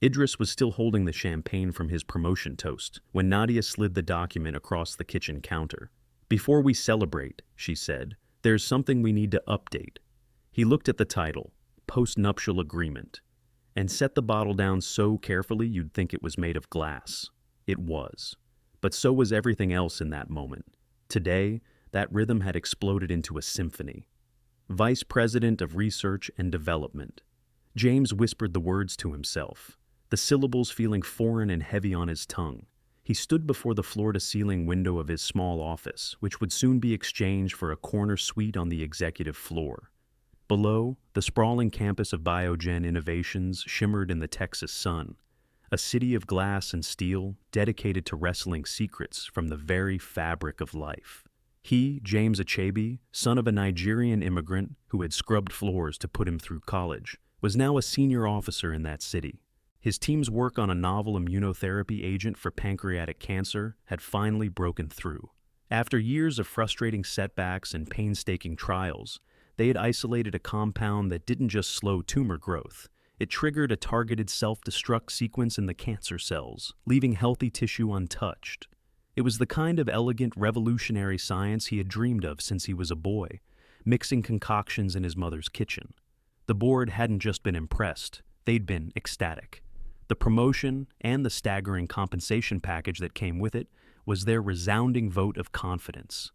Idris was still holding the champagne from his promotion toast when Nadia slid the document across the kitchen counter. "Before we celebrate," she said, "there's something we need to update." He looked at the title, Postnuptial Agreement, and set the bottle down so carefully you'd think it was made of glass. It was. But so was everything else in that moment. Today, that rhythm had exploded into a symphony. Vice President of Research and Development. James whispered the words to himself, the syllables feeling foreign and heavy on his tongue. He stood before the floor-to-ceiling window of his small office, which would soon be exchanged for a corner suite on the executive floor. Below, the sprawling campus of Biogen Innovations shimmered in the Texas sun, a city of glass and steel dedicated to wresting secrets from the very fabric of life. He, James Achebe, son of a Nigerian immigrant who had scrubbed floors to put him through college, was now a senior officer in that city. His team's work on a novel immunotherapy agent for pancreatic cancer had finally broken through. After years of frustrating setbacks and painstaking trials, they had isolated a compound that didn't just slow tumor growth. It triggered a targeted self-destruct sequence in the cancer cells, leaving healthy tissue untouched. It was the kind of elegant, revolutionary science he had dreamed of since he was a boy, mixing concoctions in his mother's kitchen. The board hadn't just been impressed, they'd been ecstatic. The promotion and the staggering compensation package that came with it was their resounding vote of confidence.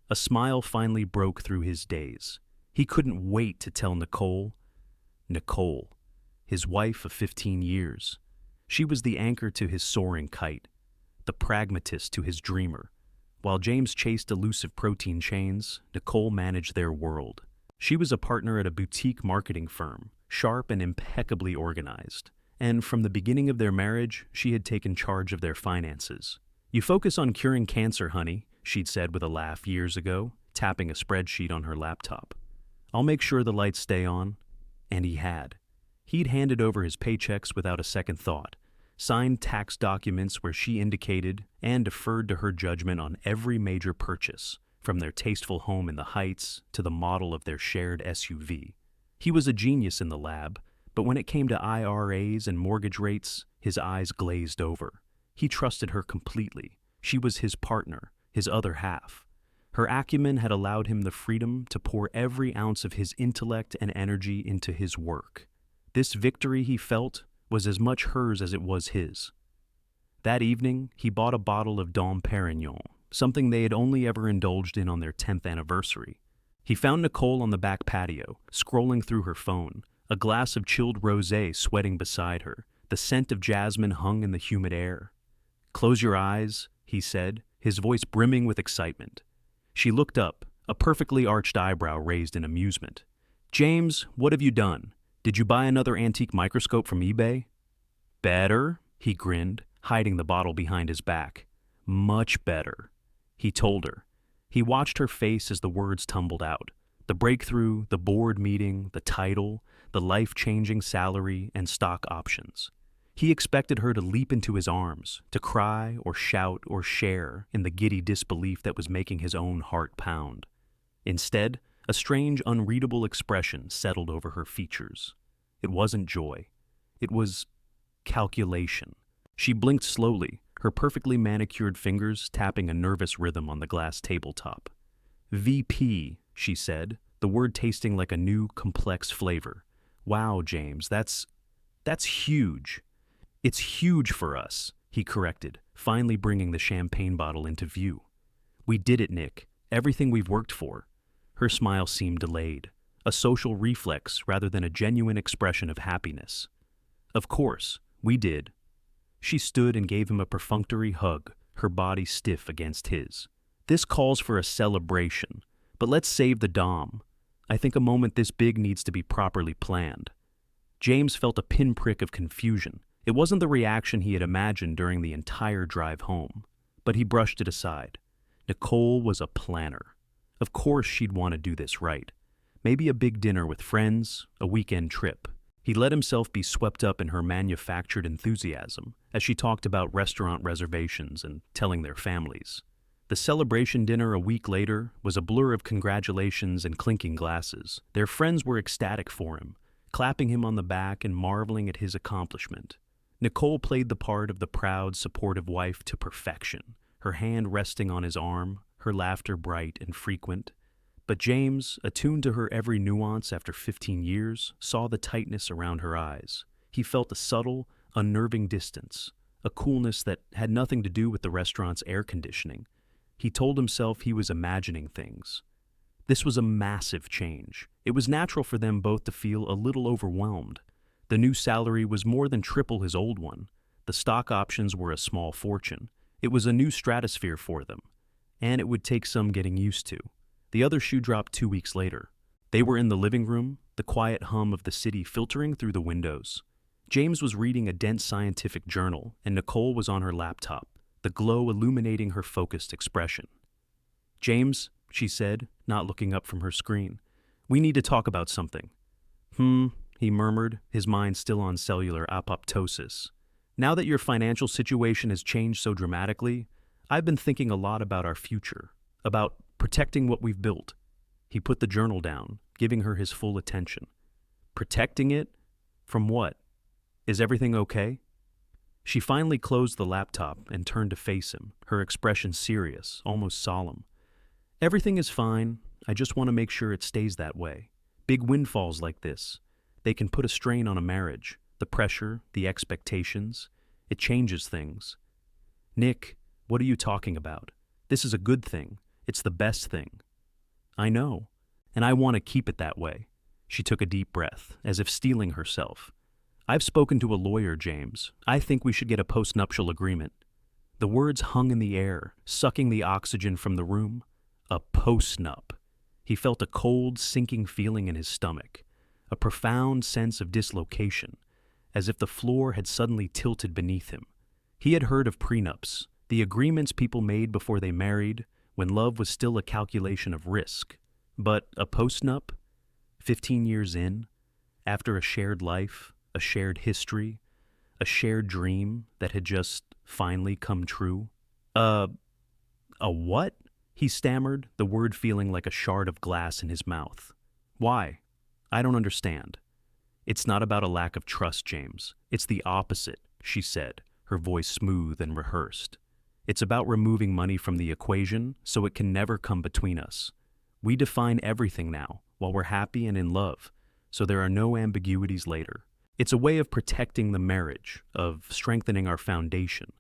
A smile finally broke through his daze. He couldn't wait to tell Nicole, his wife of 15 years. She was the anchor to his soaring kite, the pragmatist to his dreamer. While James chased elusive protein chains, Nicole managed their world. She was a partner at a boutique marketing firm, sharp and impeccably organized. And from the beginning of their marriage, she had taken charge of their finances. "You focus on curing cancer, honey," she'd said with a laugh years ago, tapping a spreadsheet on her laptop. "I'll make sure the lights stay on." And he had. He'd handed over his paychecks without a second thought, signed tax documents where she indicated and deferred to her judgment on every major purchase, from their tasteful home in the Heights to the model of their shared SUV. He was a genius in the lab, but when it came to IRAs and mortgage rates, his eyes glazed over. He trusted her completely. She was his partner, his other half. Her acumen had allowed him the freedom to pour every ounce of his intellect and energy into his work. This victory, he felt, was as much hers as it was his. That evening, he bought a bottle of Dom Perignon, something they had only ever indulged in on their 10th anniversary. He found Nicole on the back patio, scrolling through her phone, a glass of chilled rosé sweating beside her. The scent of jasmine hung in the humid air. "Close your eyes," he said, his voice brimming with excitement. She looked up, a perfectly arched eyebrow raised in amusement. "James, what have you done? Did you buy another antique microscope from eBay?" "Better," he grinned, hiding the bottle behind his back. "Much better," he told her. He watched her face as the words tumbled out. The breakthrough, the board meeting, the title, the life-changing salary and stock options. He expected her to leap into his arms, to cry or shout or share in the giddy disbelief that was making his own heart pound. Instead, a strange, unreadable expression settled over her features. It wasn't joy. It was calculation. She blinked slowly, her perfectly manicured fingers tapping a nervous rhythm on the glass tabletop. "VP," she said, the word tasting like a new, complex flavor. "Wow, James, that's huge." "It's huge for us," he corrected, finally bringing the champagne bottle into view. "We did it, Nick. Everything we've worked for." Her smile seemed delayed, a social reflex rather than a genuine expression of happiness. "Of course, we did." She stood and gave him a perfunctory hug, her body stiff against his. "This calls for a celebration, but let's save the Dom. I think a moment this big needs to be properly planned." James felt a pinprick of confusion. It wasn't the reaction he had imagined during the entire drive home, but he brushed it aside. Nicole was a planner. Of course she'd want to do this right. Maybe a big dinner with friends, a weekend trip. He let himself be swept up in her manufactured enthusiasm as she talked about restaurant reservations and telling their families. The celebration dinner a week later was a blur of congratulations and clinking glasses. Their friends were ecstatic for him, clapping him on the back and marveling at his accomplishment. Nicole played the part of the proud, supportive wife to perfection, her hand resting on his arm, her laughter bright and frequent. But James, attuned to her every nuance after 15 years, saw the tightness around her eyes. He felt a subtle, unnerving distance, a coolness that had nothing to do with the restaurant's air conditioning. He told himself he was imagining things. This was a massive change. It was natural for them both to feel a little overwhelmed. The new salary was more than triple his old one. The stock options were a small fortune. It was a new stratosphere for them, and it would take some getting used to. The other shoe dropped 2 weeks later. They were in the living room, the quiet hum of the city filtering through the windows. James was reading a dense scientific journal, and Nicole was on her laptop, the glow illuminating her focused expression. "James," she said, not looking up from her screen, "we need to talk about something." He murmured, his mind still on cellular apoptosis. "Now that your financial situation has changed so dramatically, I've been thinking a lot about our future, about protecting what we've built." He put the journal down, giving her his full attention. "Protecting it? From what? Is everything okay?" She finally closed the laptop and turned to face him, her expression serious, almost solemn. "Everything is fine. I just want to make sure it stays that way. Big windfalls like this, they can put a strain on a marriage. The pressure, the expectations, it changes things." "Nick, what are you talking about? This is a good thing. It's the best thing." "I know, and I want to keep it that way." She took a deep breath, as if steeling herself. "I've spoken to a lawyer, James. I think we should get a postnuptial agreement." The words hung in the air, sucking the oxygen from the room. A postnup. He felt a cold, sinking feeling in his stomach, a profound sense of dislocation, as if the floor had suddenly tilted beneath him. He had heard of prenups, the agreements people made before they married, when love was still a calculation of risk. But a postnup? 15 years in, after a shared life, a shared history, a shared dream that had just finally come true. A what? He stammered, the word feeling like a shard of glass in his mouth. "Why? I don't understand." "It's not about a lack of trust, James. It's the opposite," she said, her voice smooth and rehearsed. "It's about removing money from the equation so it can never come between us. We define everything now, while we're happy and in love, so there are no ambiguities later. It's a way of protecting the marriage, of strengthening our foundation."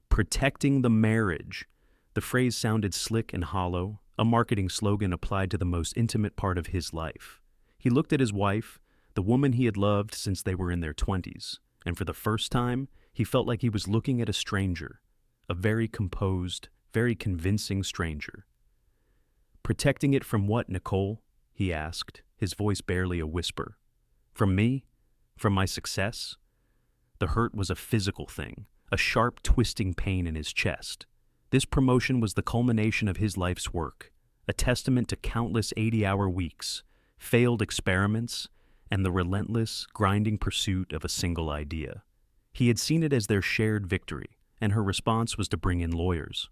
Protecting the marriage. The phrase sounded slick and hollow, a marketing slogan applied to the most intimate part of his life. He looked at his wife, the woman he had loved since they were in their 20s, and for the first time, he felt like he was looking at a stranger, a very composed, very convincing stranger. "Protecting it from what, Nicole?" he asked, his voice barely a whisper. "From me? From my success?" The hurt was a physical thing, a sharp, twisting pain in his chest. This promotion was the culmination of his life's work, a testament to countless 80-hour weeks, failed experiments, and the relentless, grinding pursuit of a single idea. He had seen it as their shared victory, and her response was to bring in lawyers.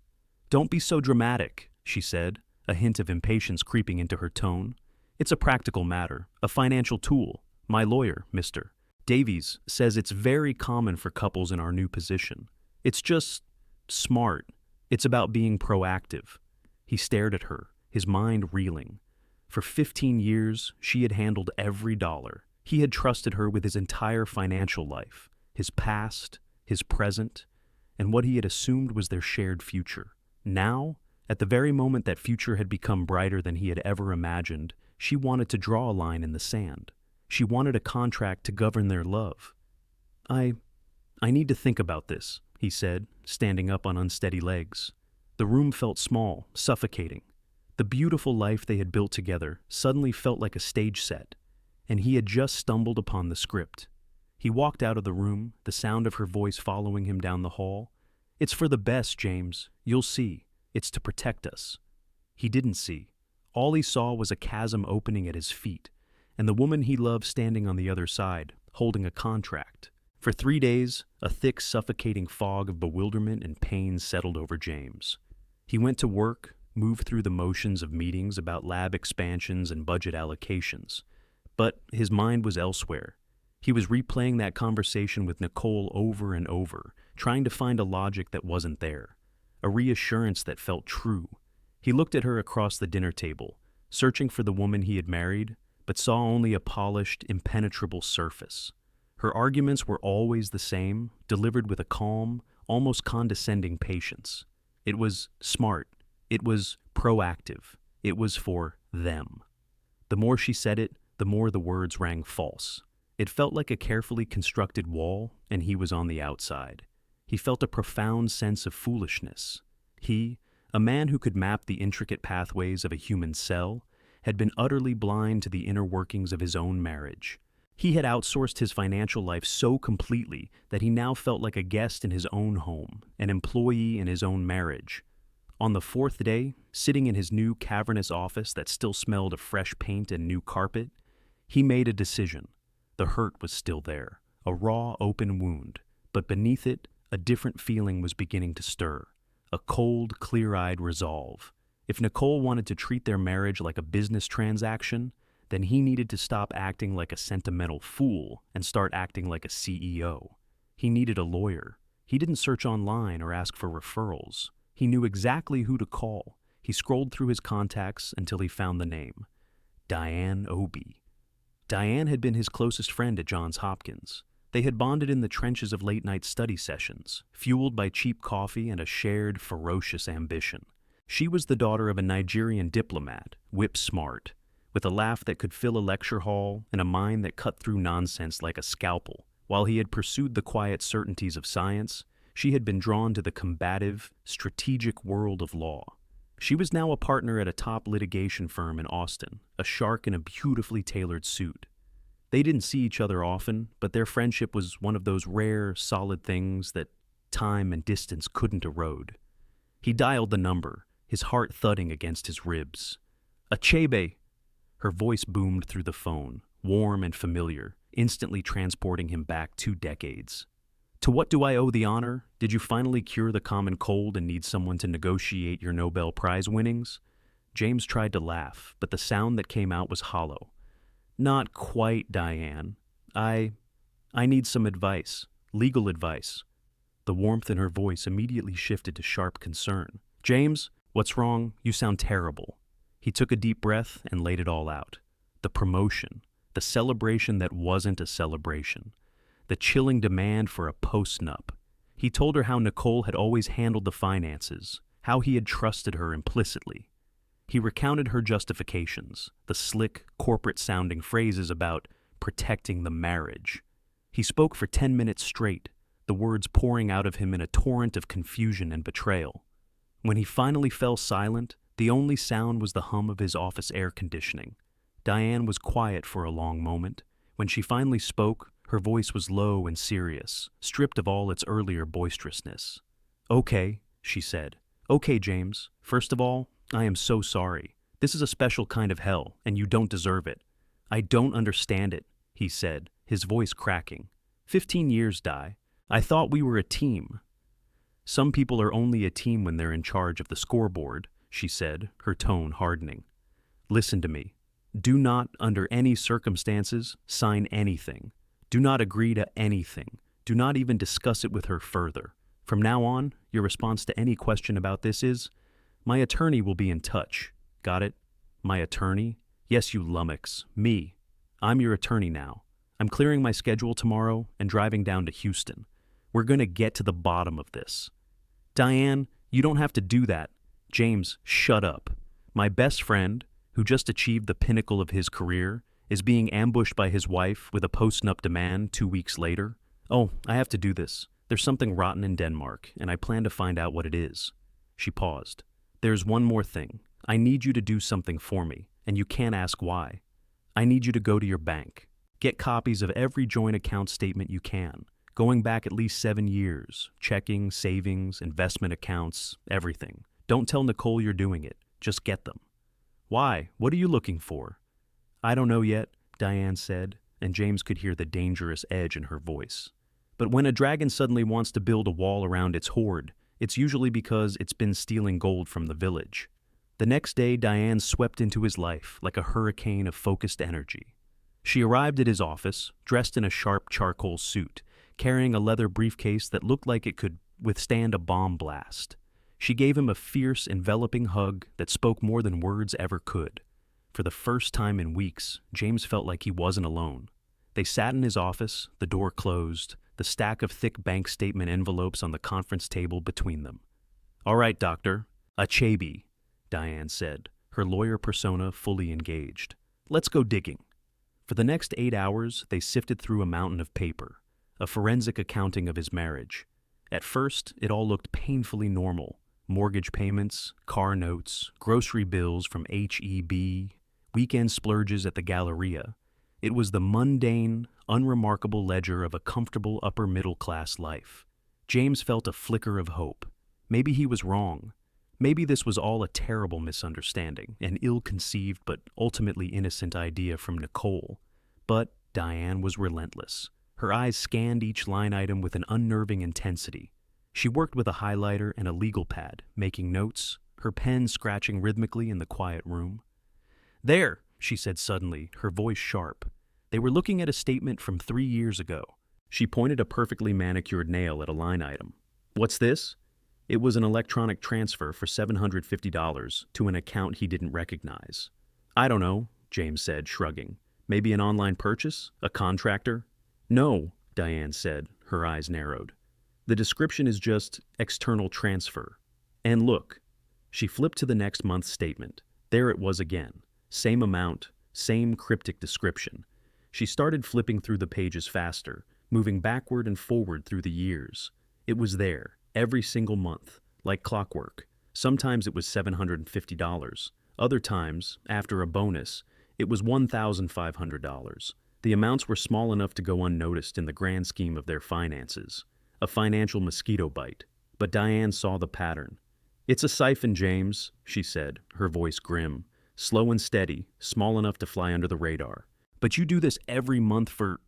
"Don't be so dramatic," she said, a hint of impatience creeping into her tone. "It's a practical matter, a financial tool. My lawyer, Mr. Davies, says it's very common for couples in our new position. It's just smart. It's about being proactive." He stared at her, his mind reeling. For 15 years, she had handled every dollar. He had trusted her with his entire financial life, his past, his present, and what he had assumed was their shared future. Now, at the very moment that future had become brighter than he had ever imagined, she wanted to draw a line in the sand. She wanted a contract to govern their love. I need to think about this," he said, standing up on unsteady legs. The room felt small, suffocating. The beautiful life they had built together suddenly felt like a stage set, and he had just stumbled upon the script. He walked out of the room, the sound of her voice following him down the hall. "It's for the best, James. You'll see. It's to protect us." He didn't see. All he saw was a chasm opening at his feet, and the woman he loved standing on the other side, holding a contract. For 3 days, a thick, suffocating fog of bewilderment and pain settled over James. He went to work, moved through the motions of meetings about lab expansions and budget allocations, but his mind was elsewhere. He was replaying that conversation with Nicole over and over, trying to find a logic that wasn't there, a reassurance that felt true. He looked at her across the dinner table, searching for the woman he had married, but saw only a polished, impenetrable surface. Her arguments were always the same, delivered with a calm, almost condescending patience. It was smart. It was proactive. It was for them. The more she said it, the more the words rang false. It felt like a carefully constructed wall, and he was on the outside. He felt a profound sense of foolishness. He, a man who could map the intricate pathways of a human cell, had been utterly blind to the inner workings of his own marriage. He had outsourced his financial life so completely that he now felt like a guest in his own home, an employee in his own marriage. On the fourth day, sitting in his new cavernous office that still smelled of fresh paint and new carpet, he made a decision. The hurt was still there, a raw, open wound, but beneath it, a different feeling was beginning to stir, a cold, clear-eyed resolve. If Nicole wanted to treat their marriage like a business transaction, then he needed to stop acting like a sentimental fool and start acting like a CEO. He needed a lawyer. He didn't search online or ask for referrals. He knew exactly who to call. He scrolled through his contacts until he found the name. Diane Obie. Diane had been his closest friend at Johns Hopkins. They had bonded in the trenches of late-night study sessions, fueled by cheap coffee and a shared, ferocious ambition. She was the daughter of a Nigerian diplomat, whip-smart, with a laugh that could fill a lecture hall and a mind that cut through nonsense like a scalpel. While he had pursued the quiet certainties of science, she had been drawn to the combative, strategic world of law. She was now a partner at a top litigation firm in Austin, a shark in a beautifully tailored suit. They didn't see each other often, but their friendship was one of those rare, solid things that time and distance couldn't erode. He dialed the number, his heart thudding against his ribs. "Achebe!" Her voice boomed through the phone, warm and familiar, instantly transporting him back 2 decades. "To what do I owe the honor? Did you finally cure the common cold and need someone to negotiate your Nobel Prize winnings?" James tried to laugh, but the sound that came out was hollow. "Not quite, Diane. I need some advice. Legal advice." The warmth in her voice immediately shifted to sharp concern. "James, what's wrong? You sound terrible." He took a deep breath and laid it all out. The promotion, the celebration that wasn't a celebration, the chilling demand for a postnup. He told her how Nicole had always handled the finances, how he had trusted her implicitly. He recounted her justifications, the slick, corporate-sounding phrases about protecting the marriage. He spoke for 10 minutes straight, the words pouring out of him in a torrent of confusion and betrayal. When he finally fell silent, the only sound was the hum of his office air conditioning. Diane was quiet for a long moment. When she finally spoke, her voice was low and serious, stripped of all its earlier boisterousness. "Okay," she said. "Okay, James. First of all, I am so sorry. This is a special kind of hell, and you don't deserve it." "I don't understand it," he said, his voice cracking. 15 years, Di. I thought we were a team." "Some people are only a team when they're in charge of the scoreboard," she said, her tone hardening. "Listen to me. Do not, under any circumstances, sign anything. Do not agree to anything. Do not even discuss it with her further. From now on, your response to any question about this is, 'My attorney will be in touch.' Got it? My attorney? Yes, you lummox. Me. I'm your attorney now. I'm clearing my schedule tomorrow and driving down to Houston. We're going to get to the bottom of this." "Diane, you don't have to do that." "James, shut up. My best friend, who just achieved the pinnacle of his career, is being ambushed by his wife with a postnup demand 2 weeks later. Oh, I have to do this. There's something rotten in Denmark, and I plan to find out what it is." She paused. "There's one more thing. I need you to do something for me, and you can't ask why. I need you to go to your bank. Get copies of every joint account statement you can, going back at least 7 years, checking, savings, investment accounts, everything. Don't tell Nicole you're doing it. Just get them." "Why? What are you looking for?" "I don't know yet," Diane said, and James could hear the dangerous edge in her voice. "But when a dragon suddenly wants to build a wall around its hoard, it's usually because it's been stealing gold from the village." The next day, Diane swept into his life like a hurricane of focused energy. She arrived at his office, dressed in a sharp charcoal suit, carrying a leather briefcase that looked like it could withstand a bomb blast. She gave him a fierce, enveloping hug that spoke more than words ever could. For the first time in weeks, James felt like he wasn't alone. They sat in his office, the door closed, the stack of thick bank statement envelopes on the conference table between them. "All right, Doctor. Achebe," Diane said, her lawyer persona fully engaged. "Let's go digging." For the next 8 hours, they sifted through a mountain of paper, a forensic accounting of his marriage. At first, it all looked painfully normal. Mortgage payments, car notes, grocery bills from HEB, weekend splurges at the Galleria. It was the mundane, unremarkable ledger of a comfortable upper-middle-class life. James felt a flicker of hope. Maybe he was wrong. Maybe this was all a terrible misunderstanding, an ill-conceived but ultimately innocent idea from Nicole. But Diane was relentless. Her eyes scanned each line item with an unnerving intensity. She worked with a highlighter and a legal pad, making notes, her pen scratching rhythmically in the quiet room. "There," she said suddenly, her voice sharp. They were looking at a statement from 3 years ago. She pointed a perfectly manicured nail at a line item. "What's this?" It was an electronic transfer for $750 to an account he didn't recognize. "I don't know," James said, shrugging. "Maybe an online purchase? A contractor?" "No," Diane said, her eyes narrowed. "The description is just external transfer. And look." She flipped to the next month's statement. There it was again. Same amount, same cryptic description. She started flipping through the pages faster, moving backward and forward through the years. It was there, every single month, like clockwork. Sometimes it was $750. Other times, after a bonus, it was $1,500. The amounts were small enough to go unnoticed in the grand scheme of their finances. A financial mosquito bite. But Diane saw the pattern. "It's a siphon, James," she said, her voice grim. "Slow and steady, small enough to fly under the radar. But you do this every month for...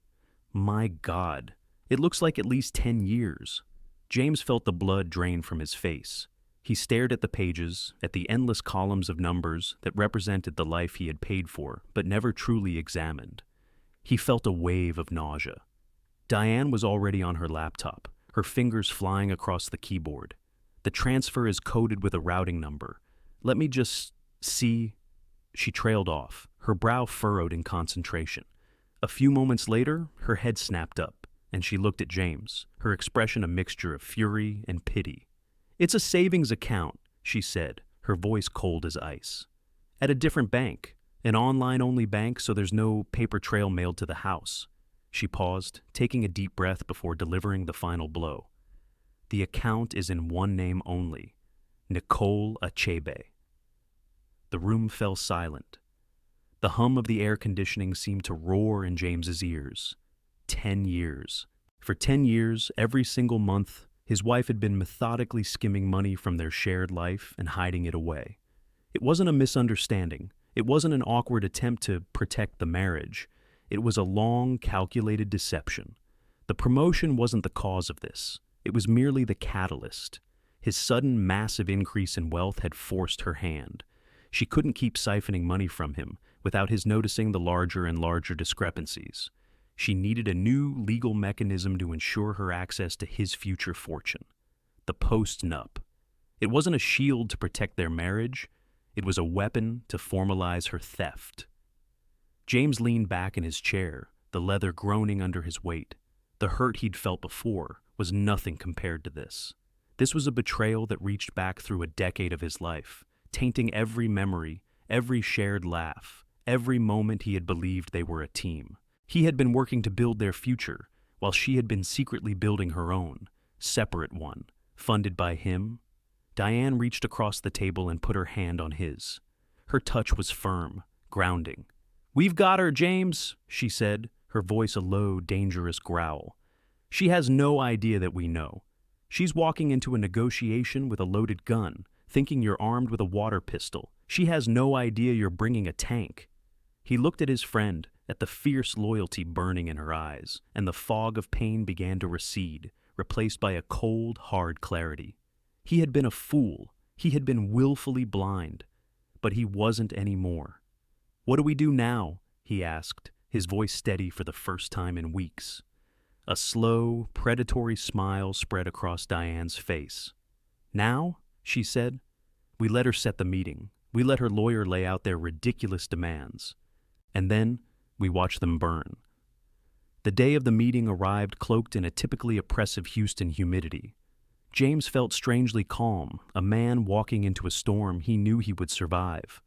My God, it looks like at least 10 years. James felt the blood drain from his face. He stared at the pages, at the endless columns of numbers that represented the life he had paid for but never truly examined. He felt a wave of nausea. Diane was already on her laptop, her fingers flying across the keyboard. "The transfer is coded with a routing number. Let me just see..." She trailed off, her brow furrowed in concentration. A few moments later, her head snapped up, and she looked at James, her expression a mixture of fury and pity. "It's a savings account," she said, her voice cold as ice. "At a different bank, an online-only bank, so there's no paper trail mailed to the house." She paused, taking a deep breath before delivering the final blow. "The account is in one name only, Nicole Achebe." The room fell silent. The hum of the air conditioning seemed to roar in James's ears. 10 years. For 10 years, every single month, his wife had been methodically skimming money from their shared life and hiding it away. It wasn't a misunderstanding. It wasn't an awkward attempt to protect the marriage. It was a long, calculated deception. The promotion wasn't the cause of this. It was merely the catalyst. His sudden, massive increase in wealth had forced her hand. She couldn't keep siphoning money from him without his noticing the larger and larger discrepancies. She needed a new legal mechanism to ensure her access to his future fortune. The Postnup. It wasn't a shield to protect their marriage. It was a weapon to formalize her theft. James leaned back in his chair, the leather groaning under his weight. The hurt he'd felt before was nothing compared to this. This was a betrayal that reached back through a decade of his life, tainting every memory, every shared laugh, every moment he had believed they were a team. He had been working to build their future, while she had been secretly building her own, separate one, funded by him. Diane reached across the table and put her hand on his. Her touch was firm, grounding. "We've got her, James," she said, her voice a low, dangerous growl. "She has no idea that we know. She's walking into a negotiation with a loaded gun, thinking you're armed with a water pistol. She has no idea you're bringing a tank." He looked at his friend, at the fierce loyalty burning in her eyes, and the fog of pain began to recede, replaced by a cold, hard clarity. He had been a fool. He had been willfully blind. But he wasn't anymore. "What do we do now?" he asked, his voice steady for the first time in weeks. A slow, predatory smile spread across Diane's face. "Now," she said, "we let her set the meeting. We let her lawyer lay out their ridiculous demands. And then we watch them burn." The day of the meeting arrived cloaked in a typically oppressive Houston humidity. James felt strangely calm, a man walking into a storm he knew he would survive.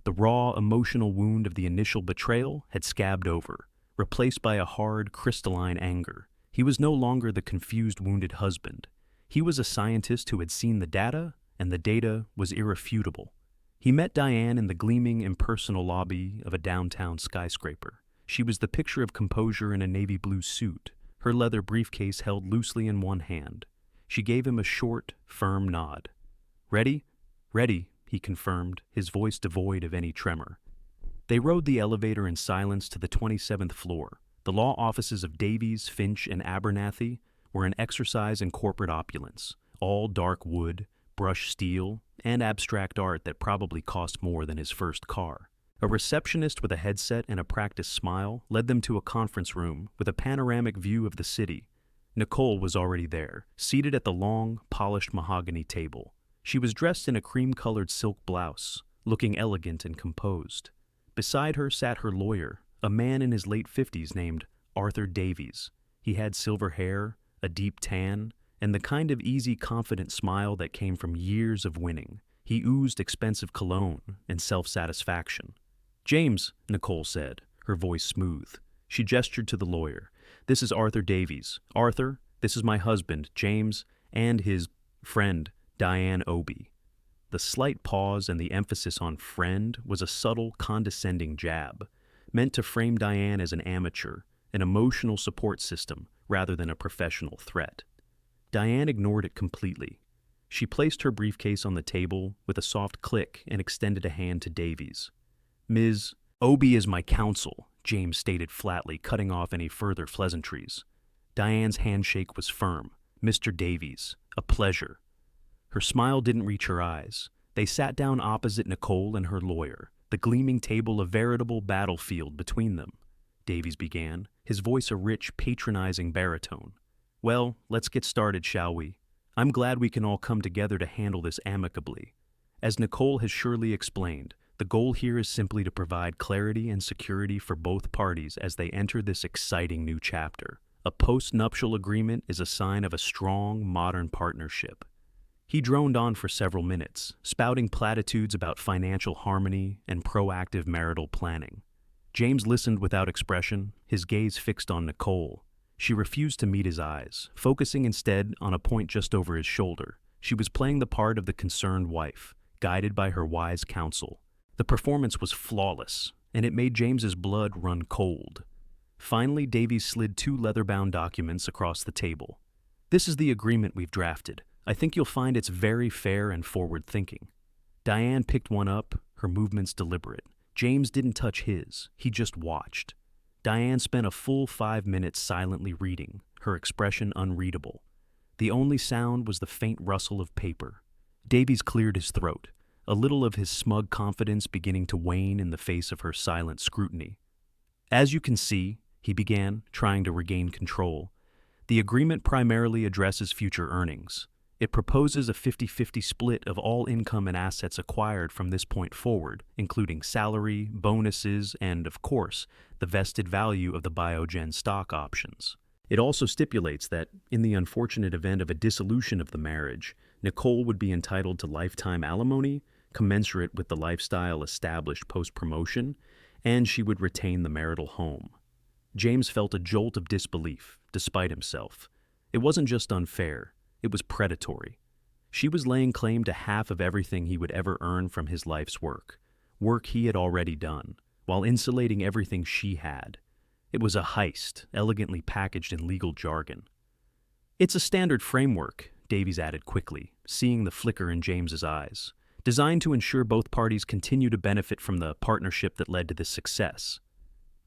The raw, emotional wound of the initial betrayal had scabbed over, replaced by a hard, crystalline anger. He was no longer the confused, wounded husband. He was a scientist who had seen the data, and the data was irrefutable. He met Diane in the gleaming, impersonal lobby of a downtown skyscraper. She was the picture of composure in a navy blue suit, her leather briefcase held loosely in one hand. She gave him a short, firm nod. "Ready?" "Ready," he confirmed, his voice devoid of any tremor. They rode the elevator in silence to the 27th floor. The law offices of Davies, Finch, and Abernathy were an exercise in corporate opulence, all dark wood, brushed steel, and abstract art that probably cost more than his first car. A receptionist with a headset and a practiced smile led them to a conference room with a panoramic view of the city. Nicole was already there, seated at the long, polished mahogany table. She was dressed in a cream-colored silk blouse, looking elegant and composed. Beside her sat her lawyer, a man in his late 50s named Arthur Davies. He had silver hair, a deep tan, and the kind of easy, confident smile that came from years of winning. He oozed expensive cologne and self-satisfaction. "James," Nicole said, her voice smooth. She gestured to the lawyer. "This is Arthur Davies. Arthur, this is my husband, James, and his friend, Diane Obi." The slight pause and the emphasis on friend was a subtle, condescending jab, meant to frame Diane as an amateur, an emotional support system, rather than a professional threat. Diane ignored it completely. She placed her briefcase on the table with a soft click and extended a hand to Davies. "Ms. Obi is my counsel," James stated flatly, cutting off any further pleasantries. Diane's handshake was firm. "Mr. Davies, a pleasure." Her smile didn't reach her eyes. They sat down opposite Nicole and her lawyer, the gleaming table a veritable battlefield between them. Davies began, his voice a rich, patronizing baritone. "Well, let's get started, shall we? I'm glad we can all come together to handle this amicably. As Nicole has surely explained, the goal here is simply to provide clarity and security for both parties as they enter this exciting new chapter. A postnuptial agreement is a sign of a strong, modern partnership." He droned on for several minutes, spouting platitudes about financial harmony and proactive marital planning. James listened without expression, his gaze fixed on Nicole. She refused to meet his eyes, focusing instead on a point just over his shoulder. She was playing the part of the concerned wife, guided by her wise counsel. The performance was flawless, and it made James's blood run cold. Finally, Davies slid 2 leather-bound documents across the table. "This is the agreement we've drafted. I think you'll find it's very fair and forward-thinking." Diane picked one up, her movements deliberate. James didn't touch his, he just watched. Diane spent a full 5 minutes silently reading, her expression unreadable. The only sound was the faint rustle of paper. Davies cleared his throat, a little of his smug confidence beginning to wane in the face of her silent scrutiny. "As you can see," he began, trying to regain control, "the agreement primarily addresses future earnings. It proposes a 50-50 split of all income and assets acquired from this point forward, including salary, bonuses, and, of course, the vested value of the Biogen stock options. It also stipulates that, in the unfortunate event of a dissolution of the marriage, Nicole would be entitled to lifetime alimony, commensurate with the lifestyle established post-promotion, and she would retain the marital home." James felt a jolt of disbelief, despite himself. It wasn't just unfair. It was predatory. She was laying claim to half of everything he would ever earn from his life's work he had already done, while insulating everything she had. It was a heist, elegantly packaged in legal jargon. "It's a standard framework," Davies added quickly, seeing the flicker in James's eyes, "designed to ensure both parties continue to benefit from the partnership that led to this success."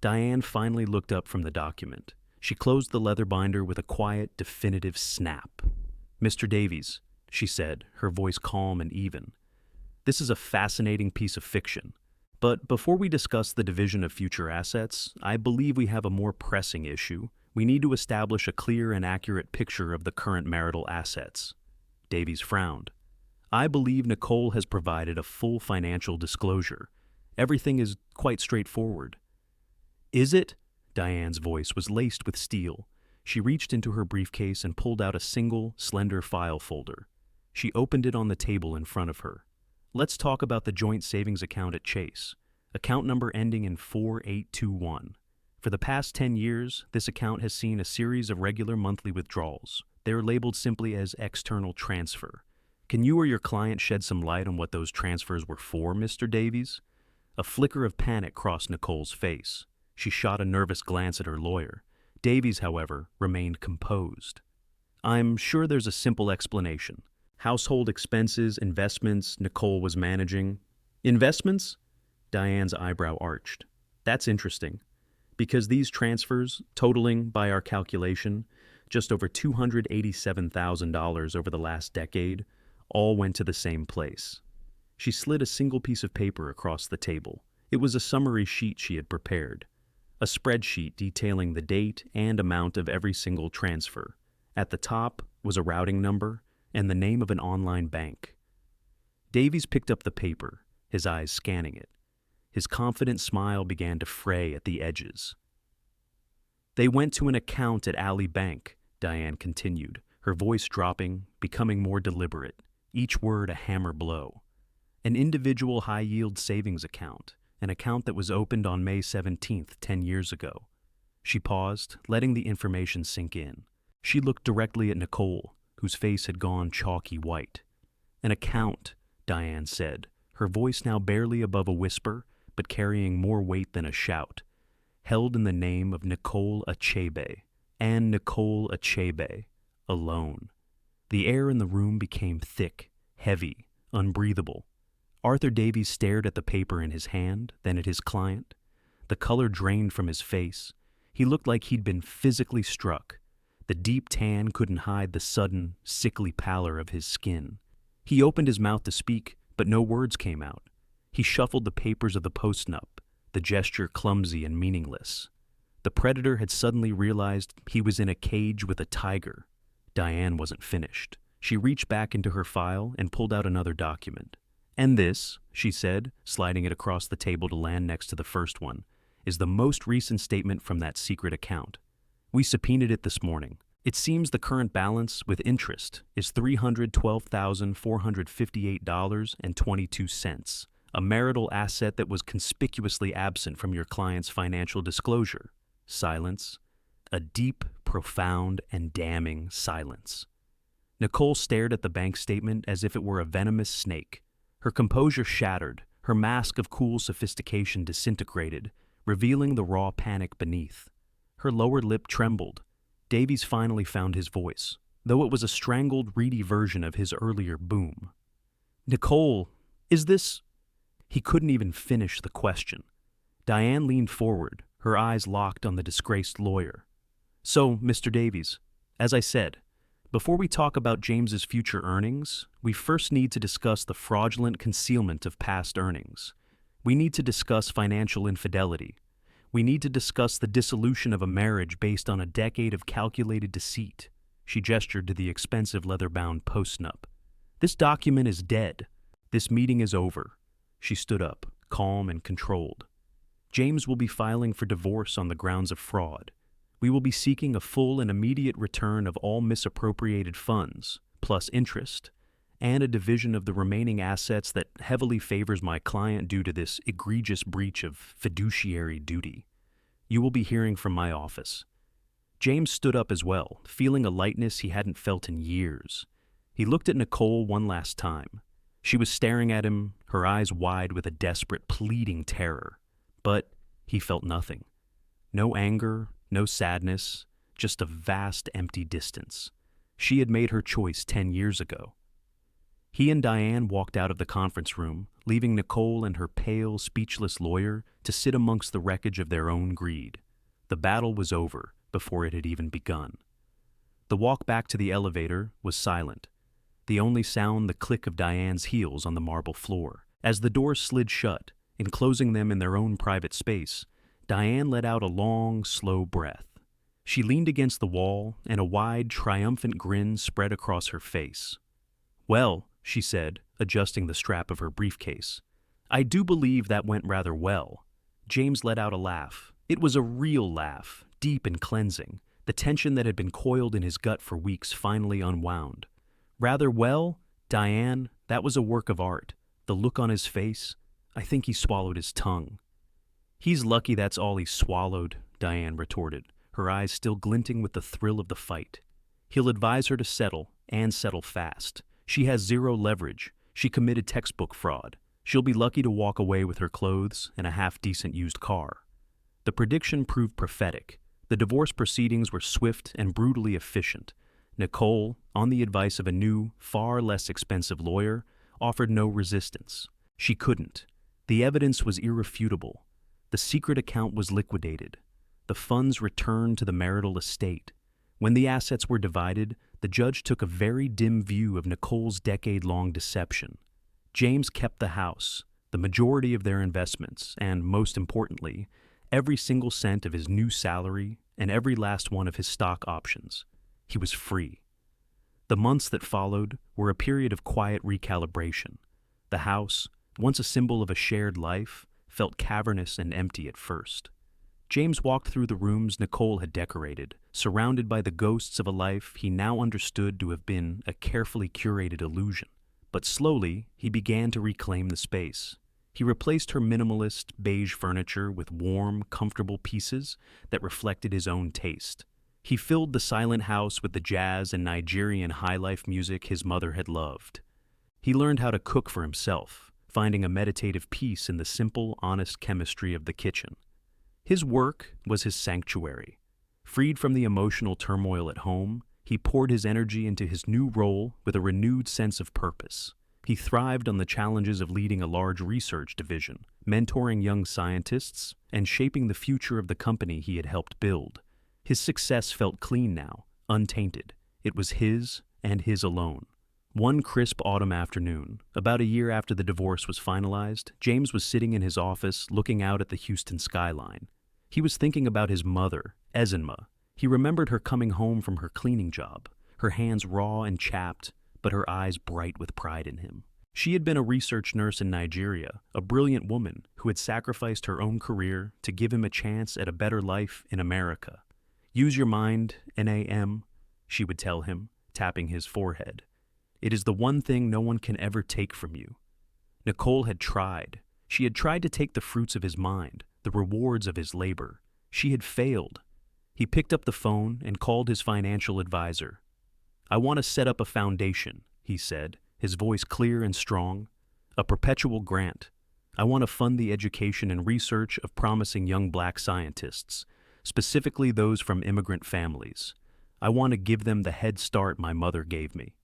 Diane finally looked up from the document. She closed the leather binder with a quiet, definitive snap. "Mr. Davies," she said, her voice calm and even, "this is a fascinating piece of fiction. But before we discuss the division of future assets, I believe we have a more pressing issue. We need to establish a clear and accurate picture of the current marital assets. Davies frowned. I believe Nicole has provided a full financial disclosure. Everything is quite straightforward. Is it? Diane's voice was laced with steel. She reached into her briefcase and pulled out a single, slender file folder. She opened it on the table in front of her. Let's talk about the joint savings account at Chase. Account number ending in 4821. For the past 10 years, this account has seen a series of regular monthly withdrawals. They are labeled simply as external transfer. Can you or your client shed some light on what those transfers were for, Mr. Davies? A flicker of panic crossed Nicole's face. She shot a nervous glance at her lawyer. Davies, however, remained composed. I'm sure there's a simple explanation. Household expenses, investments Nicole was managing. Investments? Diane's eyebrow arched. That's interesting, because these transfers, totaling, by our calculation, just over $287,000 over the last decade, all went to the same place. She slid a single piece of paper across the table. It was a summary sheet she had prepared, a spreadsheet detailing the date and amount of every single transfer. At the top was a routing number and the name of an online bank. Davies picked up the paper, his eyes scanning it. His confident smile began to fray at the edges. They went to an account at Alley Bank, Diane continued, her voice dropping, becoming more deliberate, each word a hammer blow. An individual high-yield savings account, an account that was opened on May 17th, 10 years ago. She paused, letting the information sink in. She looked directly at Nicole, whose face had gone chalky white. An account, Diane said, her voice now barely above a whisper, but carrying more weight than a shout, held in the name of Nicole Achebe, and Nicole Achebe, alone. The air in the room became thick, heavy, unbreathable. Arthur Davies stared at the paper in his hand, then at his client. The color drained from his face. He looked like he'd been physically struck. The deep tan couldn't hide the sudden, sickly pallor of his skin. He opened his mouth to speak, but no words came out. He shuffled the papers of the Postnup, the gesture clumsy and meaningless. The predator had suddenly realized he was in a cage with a tiger. Diane wasn't finished. She reached back into her file and pulled out another document. And this, she said, sliding it across the table to land next to the first one, is the most recent statement from that secret account. We subpoenaed it this morning. It seems the current balance, with interest, is $312,458.22, a marital asset that was conspicuously absent from your client's financial disclosure. Silence. A deep, profound, and damning silence. Nicole stared at the bank statement as if it were a venomous snake. Her composure shattered, her mask of cool sophistication disintegrated, revealing the raw panic beneath. Her lower lip trembled. Davies finally found his voice, though it was a strangled, reedy version of his earlier boom. Nicole, is this... He couldn't even finish the question. Diane leaned forward, her eyes locked on the disgraced lawyer. So, Mr. Davies, as I said, before we talk about James's future earnings, we first need to discuss the fraudulent concealment of past earnings. We need to discuss financial infidelity. We need to discuss the dissolution of a marriage based on a decade of calculated deceit. She gestured to the expensive leather-bound Postnup. This document is dead. This meeting is over. She stood up, calm and controlled. James will be filing for divorce on the grounds of fraud. We will be seeking a full and immediate return of all misappropriated funds, plus interest, and a division of the remaining assets that heavily favors my client due to this egregious breach of fiduciary duty. You will be hearing from my office. James stood up as well, feeling a lightness he hadn't felt in years. He looked at Nicole one last time. She was staring at him, her eyes wide with a desperate, pleading terror. But he felt nothing. No anger, no sadness, just a vast, empty distance. She had made her choice 10 years ago. He and Diane walked out of the conference room, leaving Nicole and her pale, speechless lawyer to sit amongst the wreckage of their own greed. The battle was over before it had even begun. The walk back to the elevator was silent. The only sound the click of Diane's heels on the marble floor. As the door slid shut, enclosing them in their own private space, Diane let out a long, slow breath. She leaned against the wall, and a wide, triumphant grin spread across her face. "Well," she said, adjusting the strap of her briefcase, "I do believe that went rather well." James let out a laugh. It was a real laugh, deep and cleansing. The tension that had been coiled in his gut for weeks finally unwound. "Rather well? Diane, that was a work of art. The look on his face, I think he swallowed his tongue." "He's lucky that's all he swallowed," Diane retorted, her eyes still glinting with the thrill of the fight. "He'll advise her to settle, and settle fast. She has zero leverage. She committed textbook fraud. She'll be lucky to walk away with her clothes and a half-decent used car." The prediction proved prophetic. The divorce proceedings were swift and brutally efficient. Nicole, on the advice of a new, far less expensive lawyer, offered no resistance. She couldn't. The evidence was irrefutable. The secret account was liquidated. The funds returned to the marital estate. When the assets were divided, the judge took a very dim view of Nicole's decade-long deception. James kept the house, the majority of their investments, and, most importantly, every single cent of his new salary and every last one of his stock options. He was free. The months that followed were a period of quiet recalibration. The house, once a symbol of a shared life, felt cavernous and empty at first. James walked through the rooms Nicole had decorated, surrounded by the ghosts of a life he now understood to have been a carefully curated illusion. But slowly, he began to reclaim the space. He replaced her minimalist, beige furniture with warm, comfortable pieces that reflected his own taste. He filled the silent house with the jazz and Nigerian high-life music his mother had loved. He learned how to cook for himself, finding a meditative peace in the simple, honest chemistry of the kitchen. His work was his sanctuary. Freed from the emotional turmoil at home, he poured his energy into his new role with a renewed sense of purpose. He thrived on the challenges of leading a large research division, mentoring young scientists, and shaping the future of the company he had helped build. His success felt clean now, untainted. It was his and his alone. One crisp autumn afternoon, about a year after the divorce was finalized, James was sitting in his office looking out at the Houston skyline. He was thinking about his mother, Ezenma. He remembered her coming home from her cleaning job, her hands raw and chapped, but her eyes bright with pride in him. She had been a research nurse in Nigeria, a brilliant woman who had sacrificed her own career to give him a chance at a better life in America. "Use your mind, NAM," she would tell him, tapping his forehead. "It is the one thing no one can ever take from you." Nicole had tried. She had tried to take the fruits of his mind, the rewards of his labor. She had failed. He picked up the phone and called his financial advisor. "I want to set up a foundation," he said, his voice clear and strong. "A perpetual grant. I want to fund the education and research of promising young black scientists, specifically those from immigrant families. I want to give them the head start my mother gave me."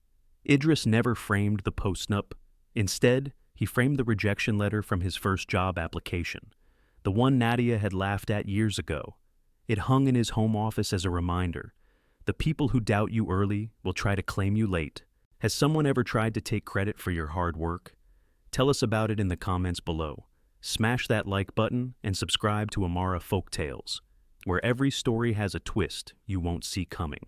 Idris never framed the Postnup. Instead, he framed the rejection letter from his first job application, the one Nadia had laughed at years ago. It hung in his home office as a reminder. The people who doubt you early will try to claim you late. Has someone ever tried to take credit for your hard work? Tell us about it in the comments below. Smash that like button and subscribe to Amara Folktales, where every story has a twist you won't see coming.